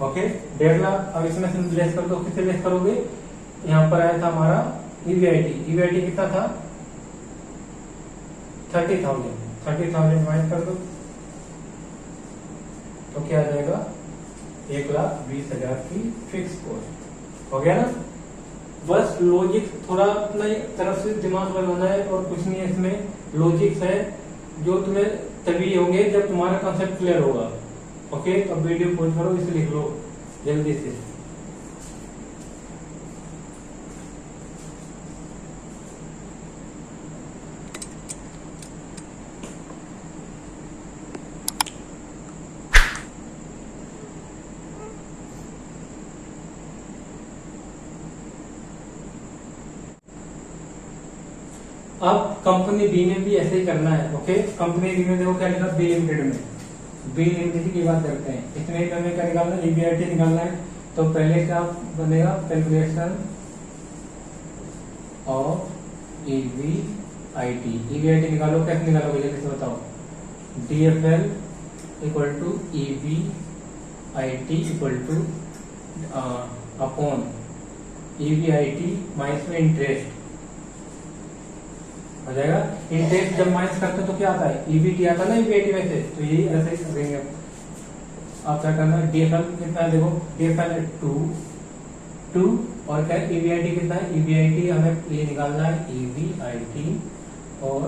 ओके, 1.5 लाख। अब इसमें से लेस कर दो, किससे लेस करोगे, यहाँ पर आया था हमारा ईबीआईटी। ईबीआईटी कितना था, 30,000। 30,000 माइनस कर दो तो क्या आ जाएगा, 1,20,000 की फिक्स कॉस्ट। हो गया ना। बस लॉजिक थोड़ा अपने तरफ से दिमाग लगाना है और कुछ नहीं है इसमें। लॉजिक्स है जो तुम्हें तभी होंगे जब तुम्हारा कॉन्सेप्ट क्लियर होगा। ओके, अब वीडियो पॉज करो, इसे लिख लो जल्दी से। अब कंपनी बी में भी ऐसे ही करना है। ओके, कंपनी बी में देखो क्या लिखा, बी लिमिटेड में, बी लिमिटेड की बात करते हैं। इसमें हमें क्या निकालना है, ईबीआईटी निकालना है। तो पहले क्या बनेगा, कैलकुलेशन ऑफ ईबीआईटी। ईबीआईटी निकालो, कैसे निकालोगे जल्दी से बताओ। DFL equal to EBIT equal to upon EBIT minus में इंटरेस्ट हो जाएगा। इंटरेस्ट जब माइनस करते हैं तो क्या आता है, ईबीटी आता है ना ईबीआईटी में से, तो यही ऐसे ही करेंगे। आप क्या करना है, डीएफएल कितना है देखो, डीएफएल है 2 और क्या ईबीआईटी कितना है, ईबीआईटी हमें ये निकालना है, ईबीआईटी और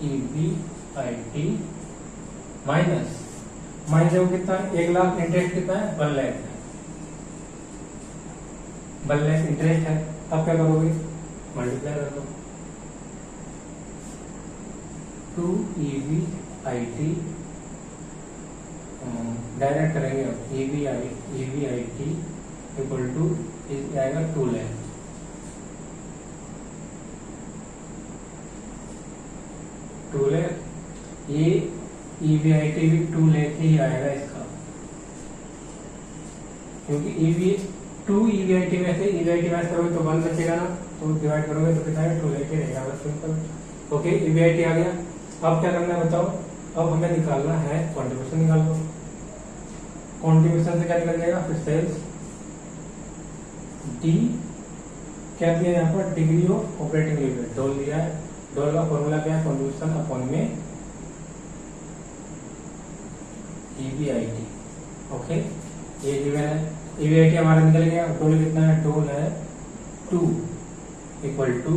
ईबीआईटी माइनस देखो कितना है, 1 लाख। इंटरेस्ट कितना है, 1 लाख है, 1 लाख इंटरेस्ट है। अब क्या करोगे, मल्टीप्लाई कर दो 2 ईबीआईटी, डायरेक्ट करेंगे अब, ईबीआईटी इक्वल टू आएगा 2 लाख। ये ईबीआईटी भी 2 लाख ही आएगा इसका, क्योंकि 2 ईबीआईटी में से ईबीआईटी मैच करोगे तो 1 बचेगा ना, तो डिवाइड करोगे तो कितना है, 2 लाख ही रहेगा, बस सिंपल। ओके, ईबीआईटी आ गया। अब क्या करना है बताओ, अब हमें निकालना है कंट्रीब्यूशन। निकाल लो, कंट्रीब्यूशन से क्या निकल जाएगा, फिर सेल्स डी क्या दिया यहाँ पर, degree of operating limit doll दिया है। डॉल का फॉर्मूला क्या है, कंट्रीब्यूशन अपॉन में ईबीआईटी। ओके, ये गिवन है, ईबीआईटी हमारा निकल गया। डॉल कितना है, डॉल है 2 इक्वल टू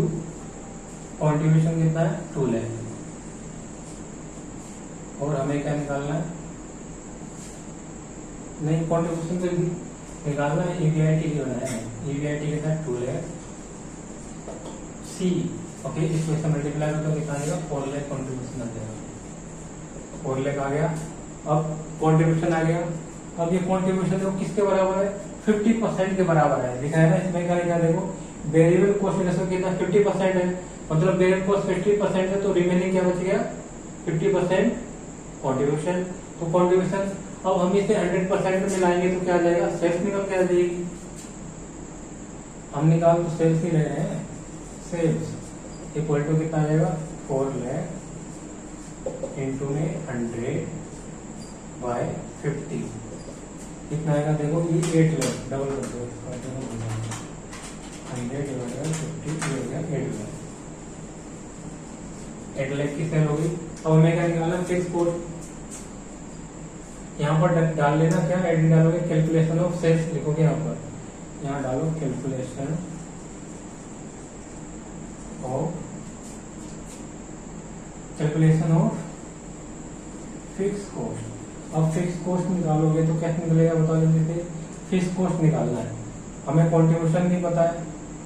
कंट्रीब्यूशन कितना है, 2 लाख। और हमें क्या निकालना है, नहीं कंट्रीब्यूशन से निकालना है, ईबीआईटी की बनाया है, ईबीआईटी कितना है, 2 लाख सी। ओके, इसमें से मल्टीप्लाई करो तो कितना आएगा, 4 लाख कंट्रीब्यूशन आ जाएगा, 4 लाख आ गया। अब कंट्रीब्यूशन आ गया। अब ये कंट्रीब्यूशन देखो किसके बराबर है, 50% के बराबर है, लिखा है ना इसमें। क्या लिखा देखो, वेरिएबल कॉस्ट रेशियो कितना, 50% है, मतलब वेरिएबल कॉस्ट 50% है तो रिमेनिंग क्या बच गया, 50% कंट्रीब्यूशन। तो कंट्रीब्यूशन अब हम इसे 100% में मिलाएंगे तो क्या आ जाएगा, सेल्स निकल के आ जाएगी। हम निकाल तो सेल्स ही रहे हैं, सेल्स इक्वल टू कितना आ जाएगा 4 लाख इंटू में 100/50 कितना आएगा, देखो ये 8 लाख, डबल कर दो इसका, 100/50 8 लाख की सेल होगी। अब हमें क्या निकालना, फिक्स कॉस्ट। यहाँ पर डाल लेना, क्या एड डालोगे, कैलकुलेशन ऑफ सेल्स लिखोगे यहाँ पर, यहाँ डालो कैलकुलेशन ऑफ फिक्स कॉस्ट। अब फिक्स कॉस्ट निकालोगे तो कैसे निकलेगा बताओ जल्दी से। फिक्स कॉस्ट निकालना है, हमें कॉन्ट्रीब्यूशन नहीं पता है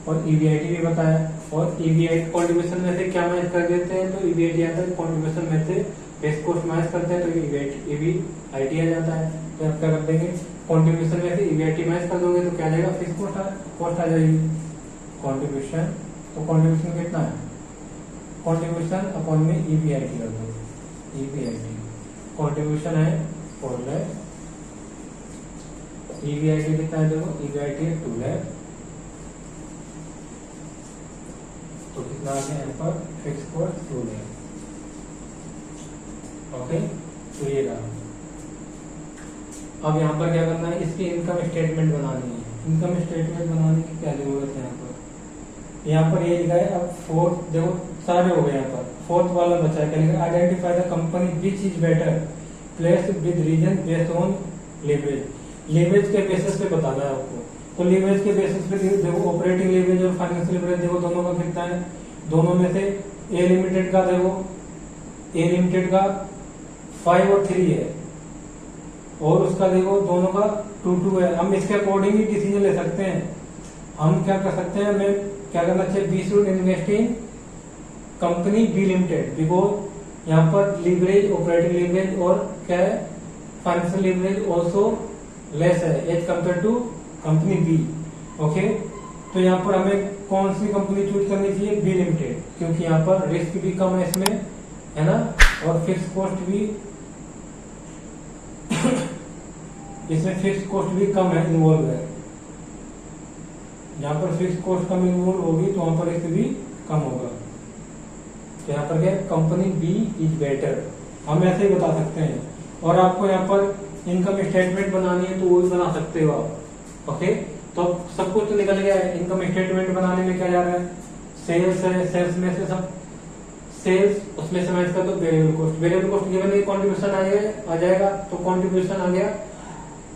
और ईबीआईटी भी पता है, और ईबीआईटी कॉन्ट्रीब्यूशन में से क्या माइनस कर देते हैं तो ईबीआईटी आता है, कॉन्ट्रीब्यूशन में से फिक्स कॉस्ट माइनस करते हैं तो ईबीआईटी आ जाता है। तो आप क्या कर देंगे, कॉन्ट्रीब्यूशन में से ईबीआईटी माइनस कर दोगे तो क्या आ जाएगा, फिक्स कॉस्ट आ जाएगी। कॉन्ट्रीब्यूशन, तो कॉन्ट्रीब्यूशन कितना है, कॉन्ट्रीब्यूशन अपॉन में ईबीआईटी कर दो, ईबीआईटी कॉन्ट्रीब्यूशन है 4 लाख, ईबीआईटी कितना है देखो, ईबीआईटी है 2 लाख, तो कितना आ गया यहाँ पर फिक्स कॉस्ट 2 लाख। ओके, तो ये रहा। अब यहाँ पर क्या करना है, इसकी इनकम स्टेटमेंट बनानी है। इनकम स्टेटमेंट बनाने की क्या जरूरत है, यहाँ पर ये लिखा है। अब फोर्थ देखो सारे हो गए, यहाँ पर फोर्थ वाला बचा है, क्या लिखा है, identify the company which is better place with reason based on leverage. Leverage के बेसिस पे बताना है आपको, तो लेवरेज के बेसिस पे देखो ऑपरेटिंग लेवरेज और फाइनेंशियल लेवरेज देखो दोनों का कितना है, दोनों में से ए लिमिटेड का देखो, ए लिमिटेड का 5 और 3 है, और उसका देखो दोनों का 2 है। हम इसके अकॉर्डिंग ही डिसीजन ले सकते हैं। हम क्या कर सकते हैं, हमें क्या करना चाहिए, B should invest in company B limited, because यहाँ पर लीवरेज, ऑपरेटिंग लीवरेज और क्या है, फाइनेंशियल लीवरेज ऑल्सो लेस है as compare to company B. Okay, तो यहाँ पर हमें कौन सी कंपनी चूज करनी चाहिए, बी लिमिटेड, क्योंकि यहाँ पर रिस्क भी कम है इसमें, है ना, और फिक्स कॉस्ट भी इसमें फिक्स कॉस्ट भी कम है, इन्वॉल्व है। यहाँ पर फिक्स कॉस्ट कम इन्वॉल्व होगी तो वहां पर रिस्क भी कम होगा। तो यहाँ पर क्या, कंपनी बी इज बेटर, हम ऐसे ही बता सकते हैं। और आपको यहाँ पर इनकम स्टेटमेंट बनानी है तो वो भी बना सकते हो आप। ओके, तो अब सब कुछ तो निकल गया है। इनकम स्टेटमेंट बनाने में क्या जा रहा है, सेल्स है, सेल्स में से सब सेल्स, उसमें से माइनस कर दो variable cost. Variable cost given है, कंट्रीब्यूशन आ जाएगा, तो कंट्रीब्यूशन आ गया,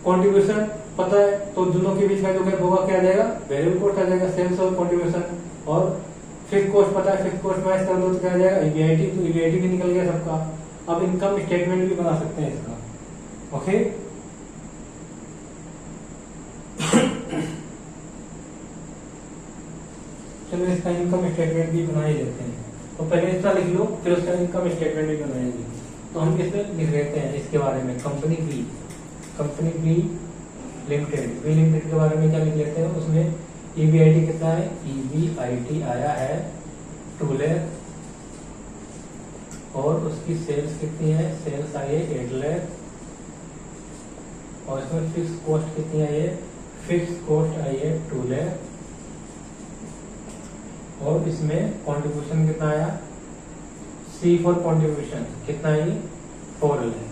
कंट्रीब्यूशन पता है तो दोनों के बीच का जो गैप होगा क्या आ जाएगा, वेरिएबल कॉस्ट आ जाएगा, सेल्स और कंट्रीब्यूशन। और फिक्स कॉस्ट पता है, फिक्स कॉस्ट माइनस कर दो तो क्या आ जाएगा, ईबीआईटी, तो ईबीआईटी भी निकल गया सबका। अब इनकम स्टेटमेंट भी बना सकते हैं इसका। ओके, चलो इसका इनकम स्टेटमेंट भी बना ही लेते हैं। तो पहले इसका लिख लो, फिर उसका इनकम स्टेटमेंट भी बनाएंगे। तो हम इसमें लिख लेते हैं इसके बारे में, company B limited, B limited के बारे में क्या लिख लेते हैं, उसमें ईबीआईटी कितना है, ईबीआईटी आया है 2 लाख, और उसकी सेल्स कितनी है, सेल्स आई है 8 लाख, और इसमें फिक्स कॉस्ट कितनी आई है, फिक्स कॉस्ट आई है 2 लाख, और इसमें कंट्रीब्यूशन कितना आया, सी फॉर कंट्रीब्यूशन कितना आई 4 लाख।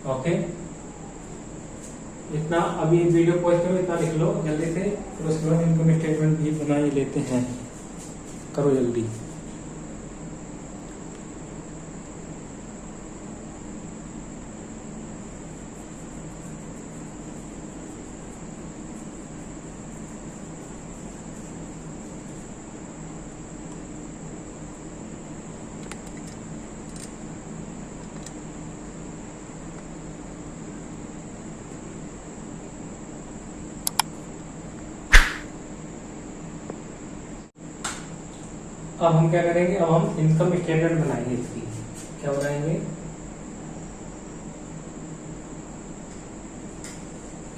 ओके, इतना अभी वीडियो पॉज करो, इतना लिख लो जल्दी से, फिर उसके बाद इनकम स्टेटमेंट भी बना ही लेते हैं। करो जल्दी। अब हम क्या करेंगे, अब हम इनकम स्टेटमेंट बनाएंगे इसकी। क्या बनाएंगे,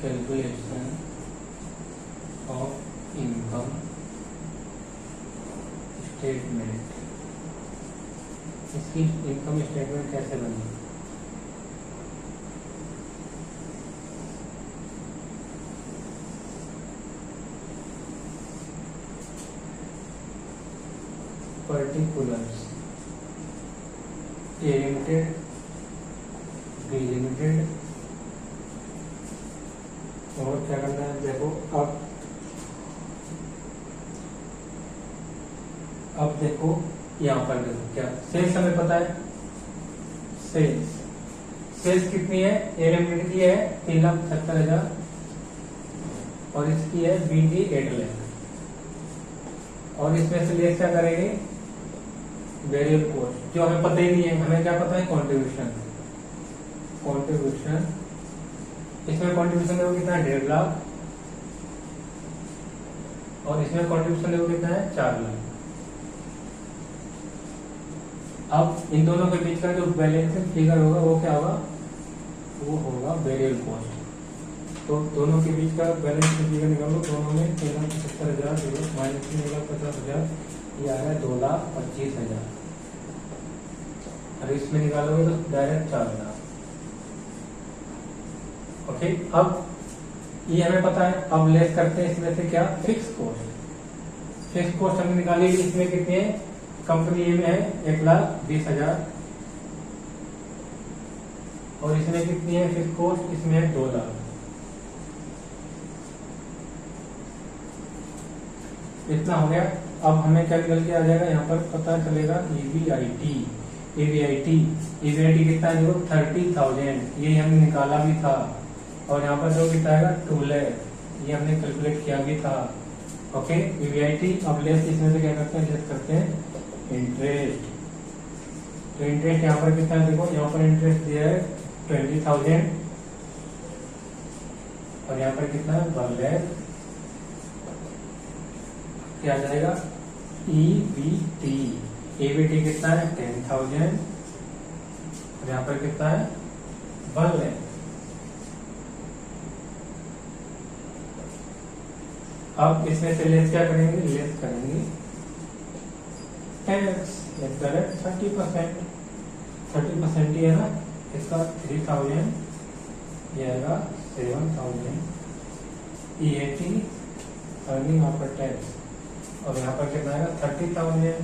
कैलकुलेशन ऑफ इनकम स्टेटमेंट। इसकी इनकम स्टेटमेंट कैसे बनेगी, पर्टिकुलर्स ए लिमिटेड, बी लिमिटेड, और क्या करना है देखो, अब देखो यहाँ पर देखो क्या सेल्स हमें पता है, सेल्स कितनी है, ए लिमिटेड की है 3,70,000 और इसकी है बी की 8 लाख, और इसमें से लेस क्या करेंगे, वेरिएबल कॉस्ट जो हमें पता ही नहीं है, हमें क्या पता है, कंट्रीब्यूशन, इसमें कंट्रीब्यूशन देखो कितना है 1.5 लाख, और इसमें कंट्रीब्यूशन देखो कितना है 4 लाख। अब इन दोनों के बीच का जो बैलेंसिंग फिगर होगा वो क्या होगा, वो होगा वेरिएबल कॉस्ट। तो दोनों के बीच का बैलेंसिंग फिगर निकालो, दोनों में 3,70,000 माइनस 3,50,000, ये आ रहा है 2,25,000, और इसमें निकालोगे तो डायरेक्ट 4 लाख। ओके, अब ये हमें पता है, अब लेस करते हैं इसमें से क्या, फिक्स कॉस्ट हमने निकाली, इसमें कितनी है, कंपनी ए में है 1,20,000, और इसमें कितनी है फिक्स कॉस्ट, इसमें है 2 लाख। इतना हो गया। अब हमें क्या निकल के आ जाएगा, यहाँ पर पता चलेगा ईवीआईटी कितना है, देखो 30,000, ये हमने निकाला भी था, और यहाँ पर जो कितना आएगा 2 लाख, ये हमने कैलकुलेट किया भी था। Okay, EBIT. अब लेस इसमें से क्या करते हैं, लेस करते हैं इंटरेस्ट। तो इंटरेस्ट यहाँ पर कितना है, देखो यहाँ पर इंटरेस्ट दिया है 20,000, और यहाँ पर कितना है 1 लाख, क्या आ जाएगा ईबीटी कितना है 10,000, और यहाँ पर कितना है 1 लाख। अब इसमें से लेस क्या करेंगे, लेस करेंगे टैक्स, लेस करें 30% ही है ना, इसका 3,000, ये आएगा 7,000, ईएटी अर्निंग आफ्टर टैक्स, और यहाँ पर कितना आएगा 30,000,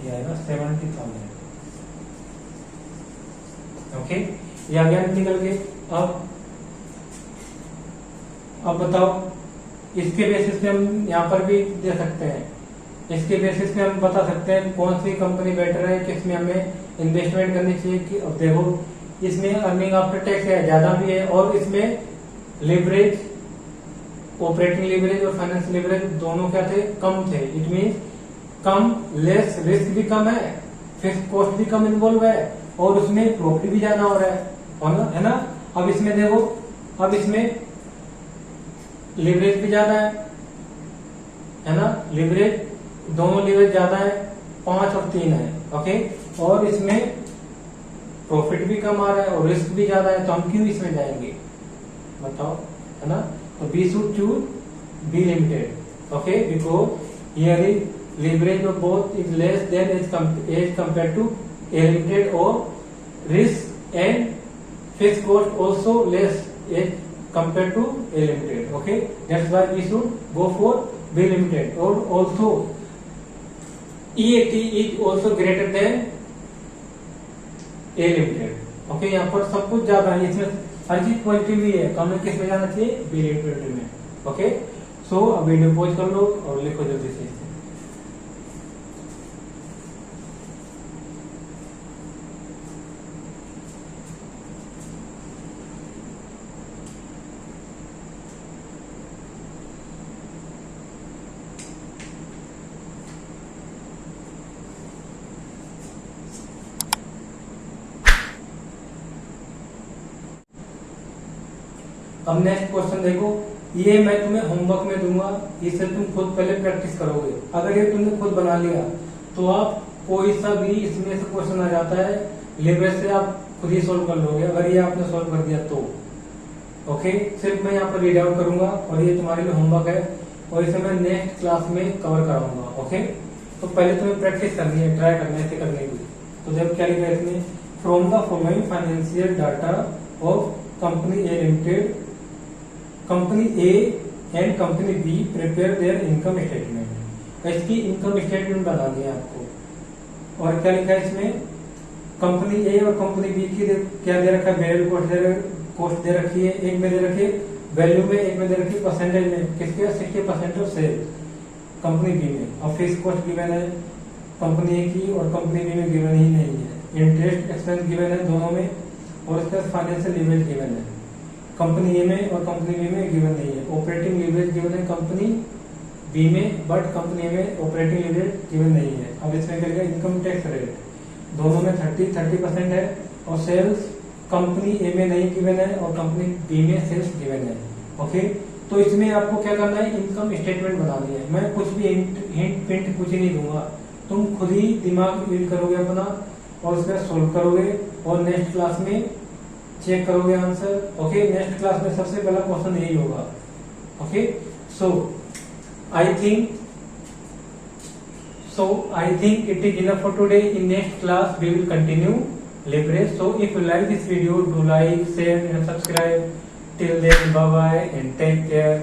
ये आएगा 70,000। ओके, ये आ गया निकल के। अब बताओ, इसके बेसिस पे हम यहाँ पर भी दे सकते हैं, इसके बेसिस पे हम बता सकते हैं कौन सी कंपनी बेटर है, किसमें हमें इन्वेस्टमेंट करनी चाहिए। कि अब देखो, इसमें अर्निंग आफ्टर टैक्स है ज्यादा भी है, और इसमें लिवरेज, ऑपरेटिंग लिवरेज और फाइनेंस लिवरेज दोनों क्या थे, कम थे। It mean come, less, risk भी कम है, फिक्स कॉस्ट भी कम इन्वॉल्व है, और उसमें प्रॉफिट भी ज्यादा हो रहा है ना। अब इसमें देखो, अब इसमें लिवरेज भी ज्यादा है ना, लिवरेज, दोनों लिवरेज ज्यादा है, 5 और 3 है। ओके, और इसमें प्रॉफिट भी कम आ रहा है और रिस्क भी ज्यादा है, तो हम क्यों इसमें जाएंगे बताओ, है ना। तो B should choose B limited. Okay, because here is leverage of both is less than as compared to A limited, or risk and fixed cost also less as compared to A limited. Okay, that's why we should go for B limited. Or also EAT is also greater than A limited. Okay, यहाँ पर सब कुछ ज्यादा है, इसमें हर चीज पॉजिटिव ही है, हमें किस में जाना चाहिए, B limited में। ओके, सो अब वीडियो पॉज कर लो और लिखो जल्दी से। अब नेक्स्ट क्वेश्चन देखो, ये मैं तुम्हें होमवर्क में दूंगा, इसे तुम खुद पहले प्रैक्टिस करोगे। अगर ये तुमने खुद बना लिया तो आप कोई सा भी इसमें से क्वेश्चन आ जाता है, लिवरेज से आप खुद ही सोल्व कर लोगे, अगर ये आपने सोल्व कर दिया तो। ओके, सिर्फ मैं यहाँ पर रीड आउट करूंगा और ये तुम्हारे लिए होमवर्क है, और इसे मैं नेक्स्ट क्लास में कवर कराऊंगा। ओके, तो पहले तुम्हें प्रैक्टिस करनी है, ट्राई करना है इसे करने की। तो जब क्या लिखा है इसमें, from the following financial data of company A limited, company A and company be prepare their income statement. इसकी इनकम स्टेटमेंट बनानी है आपको। और क्या लिखा है इसमें, कंपनी ए और कंपनी बी की क्या दे रखा है, वेरिएबल कॉस्ट दे रखी है, एक में दे रखी है वैल्यू में, एक में दे रखी है परसेंटेज में, किसके 60% ऑफ सेल कंपनी बी में। और फिक्स कॉस्ट गिवन है कंपनी ए की और कंपनी बी में गिवन ही नहीं है। इंटरेस्ट एक्सपेंस गिवन है दोनों में, और उसके बाद फाइनेंशियल लीवरेज गिवन है कंपनी ए में और कंपनी बी में गिवन नहीं है। ऑपरेटिंग लीवरेज गिवन है कंपनी बी में, बट कंपनी में ऑपरेटिंग लीवरेज गिवन नहीं है। अब इसमें क्या लिखा, इनकम टैक्स रेट दोनों में 30% है, और सेल्स कंपनी ए में नहीं गिवन है और कंपनी बी में सेल्स गिवन है। ओके, तो इसमें आपको क्या करना है, इनकम स्टेटमेंट बनानी है। मैं कुछ भी हिंट पिंट कुछ ही नहीं दूंगा, तुम खुद ही दिमाग यूज करोगे अपना और उसका सोल्व करोगे और नेक्स्ट क्लास में चेक करोगे आंसर। ओके, नेक्स्ट क्लास में सबसे पहला क्वेश्चन यही होगा। Okay, so I think it is enough for today. In next class we will continue leverage. So if you like this video, do like, share and subscribe. Till then, bye bye and take care.